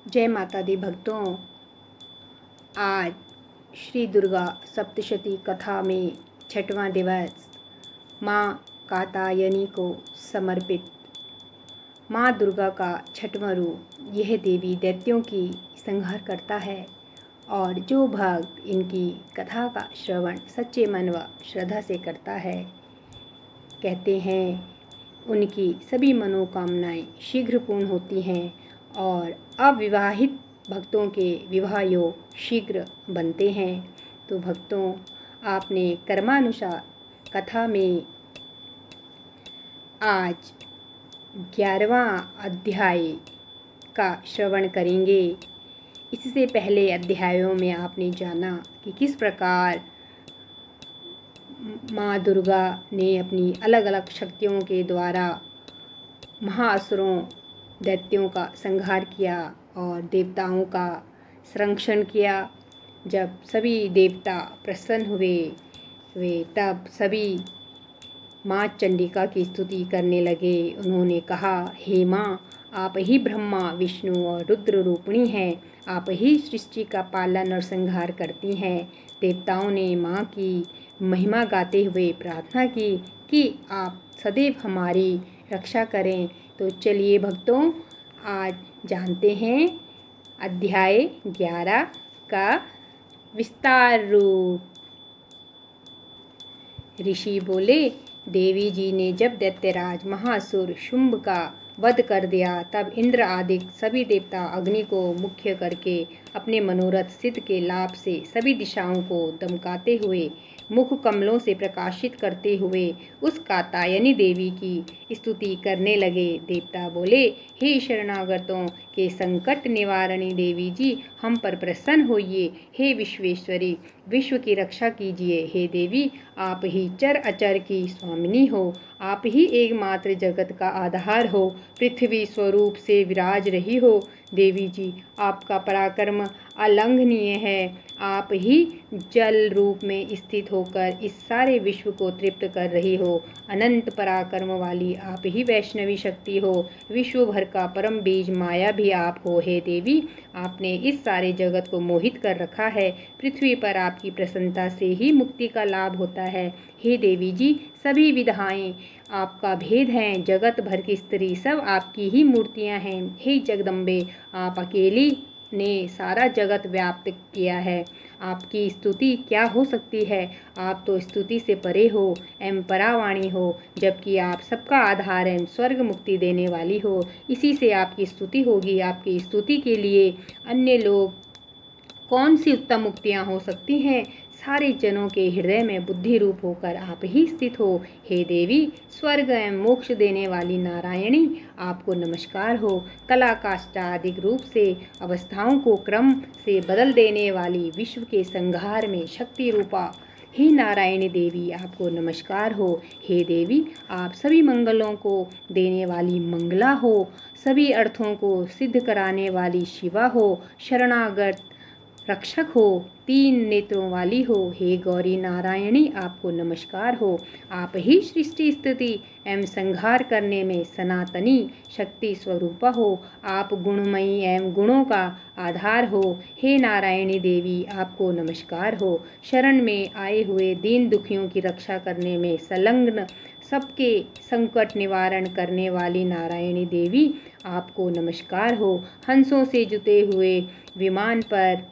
जय माता दी भक्तों। आज श्री दुर्गा सप्तशती कथा में छठवां दिवस माँ कात्यायनी को समर्पित। माँ दुर्गा का छठवां रूप यह देवी दैत्यों की संहार करता है और जो भक्त इनकी कथा का श्रवण सच्चे मन व श्रद्धा से करता है, कहते हैं उनकी सभी मनोकामनाएं शीघ्र पूर्ण होती हैं और अविवाहित भक्तों के विवाह योग शीघ्र बनते हैं। तो भक्तों, आपने कर्मानुसार कथा में आज 11वां अध्याय का श्रवण करेंगे। इससे पहले अध्यायों में आपने जाना कि किस प्रकार माँ दुर्गा ने अपनी अलग अलग शक्तियों के द्वारा महाअसुरों दैत्यों का संहार किया और देवताओं का संरक्षण किया। जब सभी देवता प्रसन्न हुए वे तब सभी माँ चंडिका की स्तुति करने लगे। उन्होंने कहा, हे माँ, आप ही ब्रह्मा विष्णु और रुद्र रूपिणी हैं। आप ही सृष्टि का पालन और संहार करती हैं। देवताओं ने माँ की महिमा गाते हुए प्रार्थना की कि आप सदैव हमारी रक्षा करें। तो चलिए भक्तों, आज जानते हैं अध्याय 11 का विस्तार रूप। ऋषि बोले, देवी जी ने जब दैत्यराज महासुर शुंभ का वध कर दिया तब इंद्र आदि सभी देवता अग्नि को मुख्य करके अपने मनोरथ सिद्ध के लाभ से सभी दिशाओं को दमकाते हुए मुख कमलों से प्रकाशित करते हुए उस कात्यायनी देवी की स्तुति करने लगे। देवता बोले, हे शरणागतों के संकट निवारणी देवी जी, हम पर प्रसन्न होइए। हे विश्वेश्वरी, विश्व की रक्षा कीजिए। हे देवी, आप ही चर अचर की स्वामिनी हो। आप ही एकमात्र जगत का आधार हो, पृथ्वी स्वरूप से विराज रही हो। देवी जी, आपका पराक्रम अलंघनीय है। आप ही जल रूप में स्थित होकर इस सारे विश्व को तृप्त कर रही हो। अनंत पराक्रम वाली आप ही वैष्णवी शक्ति हो। विश्व भर का परम बीज माया भी आप हो। हे देवी, आपने इस सारे जगत को मोहित कर रखा है। पृथ्वी पर आपकी प्रसन्नता से ही मुक्ति का लाभ होता है। हे देवी जी, सभी विधाएं आपका भेद हैं। जगत भर की स्त्री सब आपकी ही मूर्तियां हैं। हे जगदम्बे, आप अकेली ने सारा जगत व्याप्त किया है। आपकी स्तुति क्या हो सकती है। आप तो स्तुति से परे हो एवं परावाणी हो, जबकि आप सबका आधार एवं स्वर्ग मुक्ति देने वाली हो। इसी से आपकी स्तुति होगी। आपकी स्तुति के लिए अन्य लोग कौन सी उत्तम मुक्तियां हो सकती हैं। सारे जनों के हृदय में बुद्धि रूप होकर आप ही स्थित हो। हे देवी, स्वर्ग एवं मोक्ष देने वाली नारायणी, आपको नमस्कार हो। कला काष्ठादिक रूप से अवस्थाओं को क्रम से बदल देने वाली विश्व के संहार में शक्ति रूपा हे नारायणी देवी, आपको नमस्कार हो। हे देवी, आप सभी मंगलों को देने वाली मंगला हो। सभी अर्थों को सिद्ध कराने वाली शिवा हो। शरणागत रक्षक हो, 3 नेत्रों वाली हो। हे गौरी नारायणी, आपको नमस्कार हो। आप ही सृष्टि स्थिति एवं संहार करने में सनातनी शक्ति स्वरूपा हो। आप गुणमयी एवं गुणों का आधार हो। हे नारायणी देवी, आपको नमस्कार हो। शरण में आए हुए दीन दुखियों की रक्षा करने में संलग्न सबके संकट निवारण करने वाली नारायणी देवी, आपको नमस्कार हो। हंसों से जुते हुए विमान पर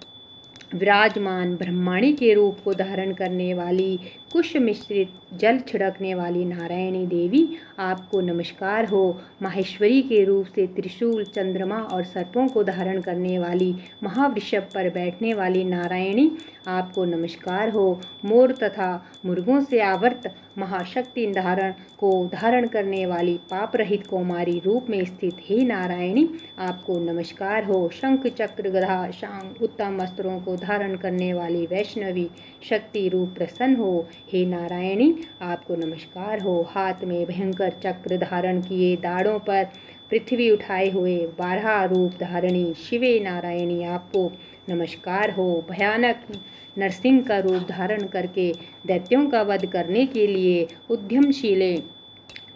विराजमान ब्रह्माणी के रूप को धारण करने वाली कुश मिश्रित जल छिड़कने वाली नारायणी देवी, आपको नमस्कार हो। माहेश्वरी के रूप से त्रिशूल, चंद्रमा और सर्पों को धारण करने वाली महावृषभ पर बैठने वाली नारायणी, आपको नमस्कार हो। मोर तथा मुर्गों से आवृत महाशक्ति धारण करने वाली पाप रहित कौमारी रूप में स्थित हे नारायणी, आपको नमस्कार हो। शंख चक्र गदा शांग उत्तम अस्त्रों को धारण करने वाली वैष्णवी शक्ति रूप प्रसन्न हो। हे नारायणी, आपको नमस्कार हो। हाथ में भयंकर चक्र धारण किए, दाढ़ों पर पृथ्वी उठाए हुए 12 रूप धारणी शिवे नारायणी, आपको नमस्कार हो। भयानक नरसिंह का रूप धारण करके दैत्यों का वध करने के लिए उद्यमशीले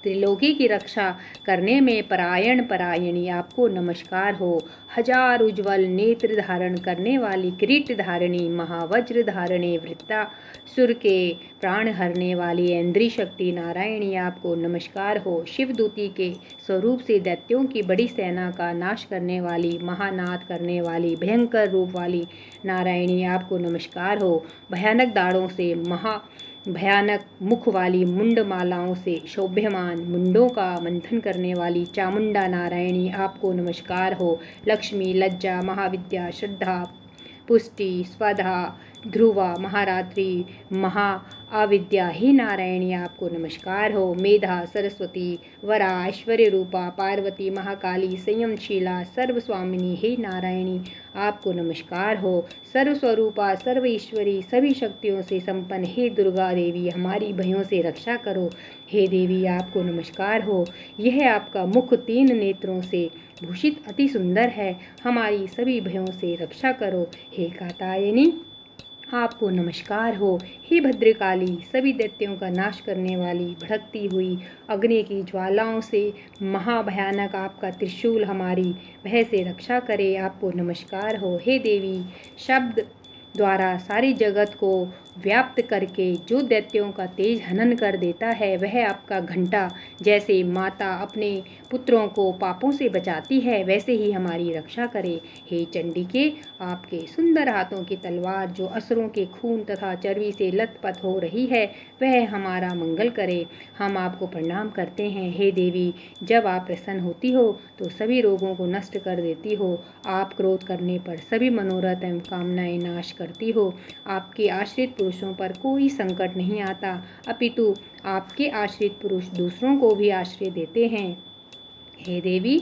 त्रिलोकी की रक्षा करने में परायण परायणी आपको नमस्कार हो। हजार उज्ज्वल नेत्र धारण करने वाली किरीट धारिणी महावज्र धारिणी वृत्तासुर के प्राण हरने वाली ऐन्द्री शक्ति नारायणी आपको नमस्कार हो। शिवदूती के स्वरूप से दैत्यों की बड़ी सेना का नाश करने वाली महानाद करने वाली भयंकर रूप वाली नारायणी आपको नमस्कार हो। भयानक दाढ़ों से भयानक मुख वाली मुंड मालाओं से शोभ्यमान मुंडों का मंथन करने वाली चामुंडा नारायणी आपको नमस्कार हो। लक्ष्मी, लज्जा, महाविद्या, श्रद्धा, पुष्टि, स्वधा, ध्रुवा, महारात्रि, महा अविद्या ही नारायणी आपको नमस्कार हो। मेधा, सरस्वती, वरा, ऐश्वर्य रूपा, पार्वती, महाकाली, संयमशीला, सर्वस्वामिनी हे नारायणी आपको नमस्कार हो। सर्वस्वरूपा, सर्व ईश्वरी, सभी शक्तियों से संपन्न हे दुर्गा देवी हमारी भयों से रक्षा करो। हे देवी आपको नमस्कार हो। यह आपका मुख 3 नेत्रों से भूषित अति सुंदर है, हमारी सभी भयों से रक्षा करो। हे कात्यायनी आपको नमस्कार हो। हे भद्रकाली, सभी दैत्यों का नाश करने वाली भड़कती हुई अग्नि की ज्वालाओं से महाभयानक आपका त्रिशूल हमारी भय से रक्षा करे, आपको नमस्कार हो। हे देवी, शब्द द्वारा सारी जगत को व्याप्त करके जो दैत्यों का तेज हनन कर देता है, वह आपका घंटा जैसे माता अपने पुत्रों को पापों से बचाती है, वैसे ही हमारी रक्षा करे। हे चंडिके, आपके सुंदर हाथों की तलवार जो असुरों के खून तथा चर्बी से लथपथ हो रही है, वह हमारा मंगल करे। हम आपको प्रणाम करते हैं। हे देवी, जब आप प्रसन्न होती हो तो सभी रोगों को नष्ट कर देती हो। आप क्रोध करने पर सभी मनोरथ एवं कामनाएं नाश करती हो। आपके आश्रित पुरुषों पर कोई संकट नहीं आता, अपितु आपके आश्रित पुरुष दूसरों को भी आश्रय देते हैं। हे देवी,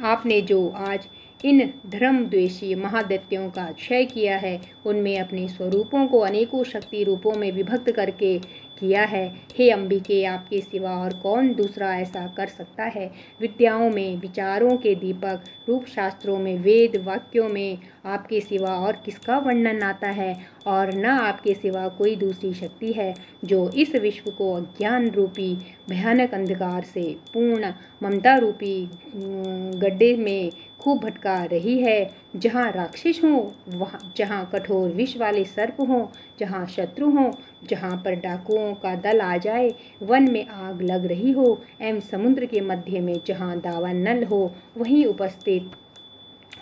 आपने जो आज इन धर्मद्वेषी महादैत्यों का क्षय किया है, उनमें अपने स्वरूपों को अनेकों शक्ति रूपों में विभक्त करके किया है। हे अंबिके, आपके सिवा और कौन दूसरा ऐसा कर सकता है। विद्याओं में विचारों के दीपक, रूप शास्त्रों में, वेद वाक्यों में आपके सिवा और किसका वर्णन आता है, और न आपके सिवा कोई दूसरी शक्ति है जो इस विश्व को अज्ञान रूपी भयानक अंधकार से पूर्ण ममता रूपी गड्ढे में खूब भटका रही है। जहाँ राक्षस हों, जहाँ कठोर विष वाले सर्प हों, जहाँ शत्रु हों, जहाँ पर डाकुओं का दल आ जाए, वन में आग लग रही हो एवं समुद्र के मध्य में जहाँ दावानल हो, वहीं उपस्थित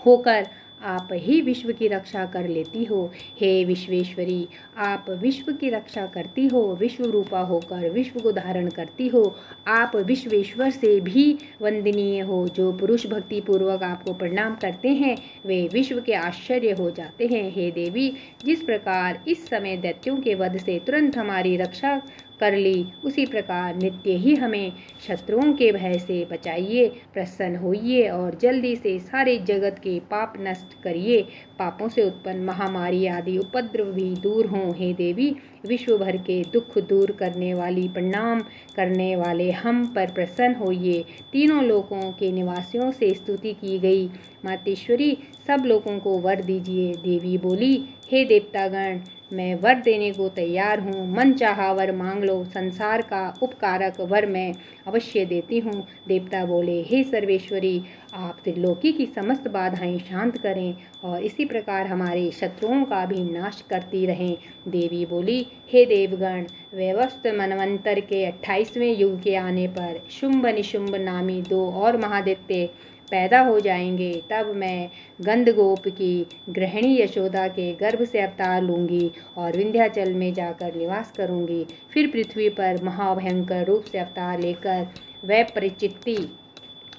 होकर आप ही विश्व की रक्षा कर लेती हो। हे विश्वेश्वरी, आप विश्व की रक्षा करती हो, विश्व रूपा होकर विश्व को धारण करती हो। आप विश्वेश्वर से भी वंदनीय हो। जो पुरुष भक्ति पूर्वक आपको प्रणाम करते हैं, वे विश्व के आश्चर्य हो जाते हैं। हे देवी, जिस प्रकार इस समय दैत्यों के वध से तुरंत हमारी रक्षा कर ली, उसी प्रकार नित्य ही हमें शत्रुओं के भय से बचाइए, प्रसन्न होइए और जल्दी से सारे जगत के पाप नष्ट करिए। पापों से उत्पन्न महामारी आदि उपद्रव भी दूर हों। हे देवी, विश्व भर के दुख दूर करने वाली, प्रणाम करने वाले हम पर प्रसन्न होइए। तीनों लोकों के निवासियों से स्तुति की गई मातेश्वरी, सब लोगों को वर दीजिए। देवी बोली, हे देवतागण, मैं वर देने को तैयार हूँ। मन चाहा वर मांग लो, संसार का उपकारक वर मैं अवश्य देती हूँ। देवता बोले, हे सर्वेश्वरी, आप त्रिलोकी की समस्त बाधाएं शांत करें और इसी प्रकार हमारे शत्रुओं का भी नाश करती रहें। देवी बोली, हे देवगण, वैवस्वत मनवंतर के 28वें युग के आने पर शुंभ निशुंभ नामी 2 और महादैत्य पैदा हो जाएंगे। तब मैं गंधगोप की गृहिणी यशोदा के गर्भ से अवतार लूंगी और विंध्याचल में जाकर निवास करूंगी। फिर पृथ्वी पर महाभयंकर रूप से अवतार लेकर वैपरिचित्ति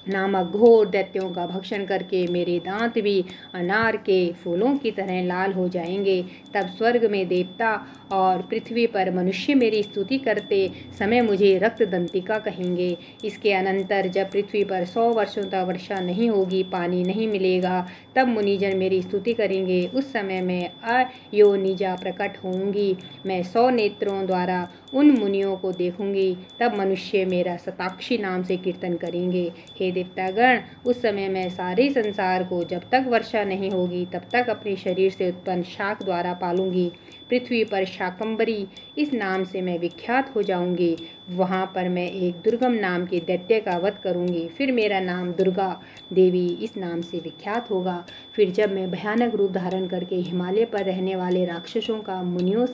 नामक घोर दैत्यों का भक्षण करके मेरे दांत भी अनार के फूलों की तरह लाल हो जाएंगे। तब स्वर्ग में देवता और पृथ्वी पर मनुष्य मेरी स्तुति करते समय मुझे रक्त दंतिका कहेंगे। इसके अनंतर जब पृथ्वी पर 100 वर्षों तक वर्षा नहीं होगी, पानी नहीं मिलेगा, तब मुनिजन मेरी स्तुति करेंगे। उस समय मैं अयोनिजा प्रकट होंगी। मैं 100 नेत्रों द्वारा उन मुनियों को देखूंगी, तब मनुष्य मेरा शताक्षी नाम से कीर्तन करेंगे। हे देवतागण, उस समय मैं सारे संसार को जब तक वर्षा नहीं होगी तब तक अपने शरीर से उत्पन्न शाक द्वारा पालूंगी। पृथ्वी पर शाकंभरी इस नाम से मैं विख्यात हो जाऊंगी। वहां पर मैं एक दुर्गम नाम के दैत्य का वध करूंगी। फिर मेरा नाम दुर्गा देवी इस नाम से विख्यात होगा। फिर जब मैं भयानक रूप धारण करके हिमालय पर रहने वाले राक्षसों का मुनियों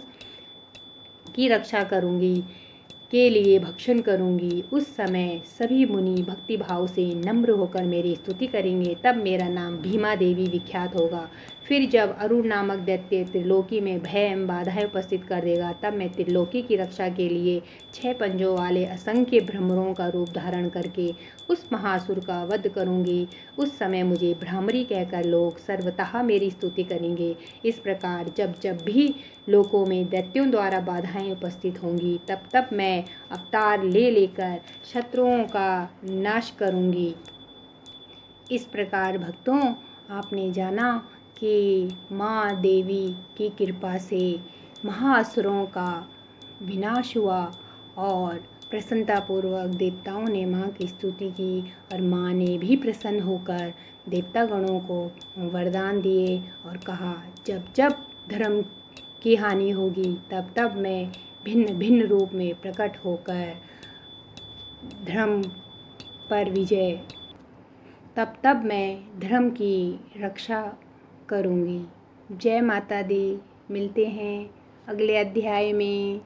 की रक्षा करूंगी के लिए भक्षण करूंगी, उस समय सभी मुनि भक्ति भाव से नम्र होकर मेरी स्तुति करेंगे। तब मेरा नाम भीमा देवी विख्यात होगा। फिर जब अरुण नामक दैत्य त्रिलोकी में भय एवं बाधाएं उपस्थित कर देगा, तब मैं त्रिलोकी की रक्षा के लिए 6 पंजों वाले असंख्य भ्रमरों का रूप धारण करके उस महासुर का वध करूंगी। उस समय मुझे भ्रामरी कहकर लोग सर्वतः मेरी स्तुति करेंगे। इस प्रकार जब जब भी लोकों में दैत्यों द्वारा बाधाएं उपस्थित होंगी, तब तब मैं अवतार ले लेकर शत्रुओं का नाश करूंगी। इस प्रकार भक्तों, आपने जाना कि माँ देवी की कृपा से महाअसुरों का विनाश हुआ और प्रसन्नतापूर्वक देवताओं ने माँ की स्तुति की और माँ ने भी प्रसन्न होकर देवतागणों को वरदान दिए और कहा, जब जब धर्म की हानि होगी तब तब मैं भिन्न भिन्न रूप में प्रकट होकर धर्म पर विजय, तब तब मैं धर्म की रक्षा करूंगी। जय माता दी। मिलते हैं अगले अध्याय में।